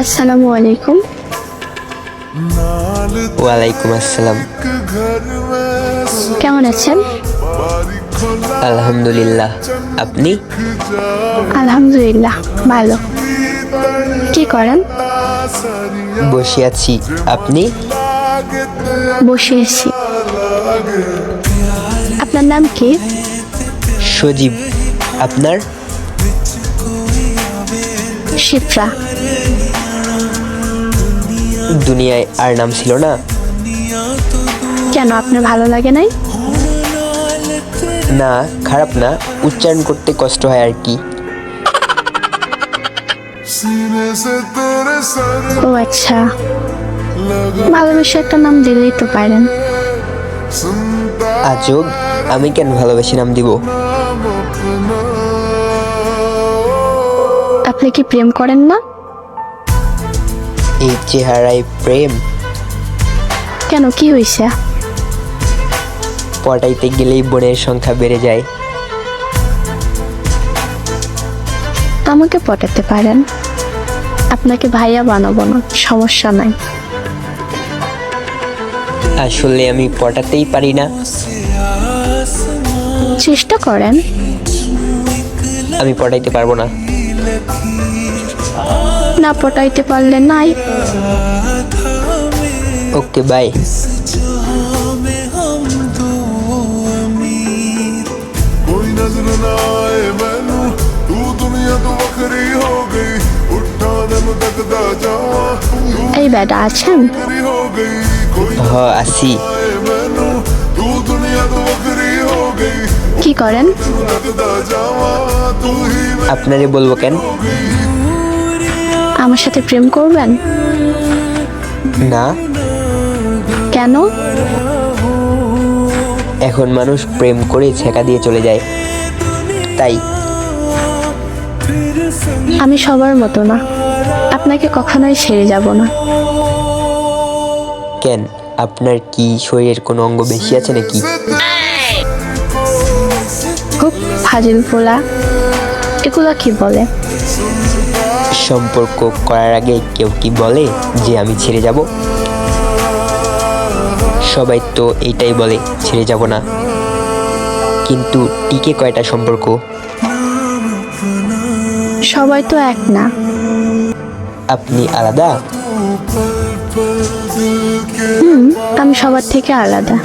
আসসালামু আলাইকুম। ওয়ালাইকুম আসসালাম। কেমন আছেন? আলহামদুলিল্লাহ, আপনি? আলহামদুলিল্লাহ, ভালো। কি করেন? বসে আছি, আপনি? বসে আছি। আপনার নাম কি? সজীব, আপনার? শিপ্রা। দুনিয়ায় আর নাম ছিল না? কেন, আপনার ভালো লাগে নাই? না, খারাপ না, উচ্চারণ করতে কষ্ট হয় আর কি। ও আচ্ছা, ভালোবেসে একটা নাম দিলেই তো পারেন। আজব, আমি কেন ভালোবেসে নাম দিব? আপনি কি প্রেম করেন না? এই চেহারায় প্রেম? কেন, কি হয়েছে? পটাইতে গেলেই বোনের সংখ্যা বেড়ে যায়। আমাকে পটাতে পারেন, আপনাকে ভাইয়া বানাবো না, সমস্যা নাই। আসলে আমি পটাতেই পারি না। চেষ্টা করেন। আমি পটাইতে পারবো না। না পটাইতে পারলে নাই। ওকে, বাই। এই বেটা আছেন? আছি। কি করেন? আপনারে বলবো কেন? আমার সাথে প্রেম করবেন? না। কেন? এখন মানুষ প্রেম করে ছেঁকা দিয়ে চলে যায়, তাই। আমি সবার মতো না, আপনাকে কখনোই ছেড়ে যাব না। কেন, আপনার কি শরীরের কোনো অঙ্গ বেশি আছে নাকি? খুব ফাজিল পোলা, এগুলা কি বলে? সম্পর্ক করার আগে কেউ কি বলে যে আমি ছেড়ে যাব? সবাই তো এইটাই বলে, ছেড়ে যাব না। কিন্তু টিকে কয়টা সম্পর্ক? সবাই তো এক না। আপনি আলাদা? আমি সবার থেকে আলাদা।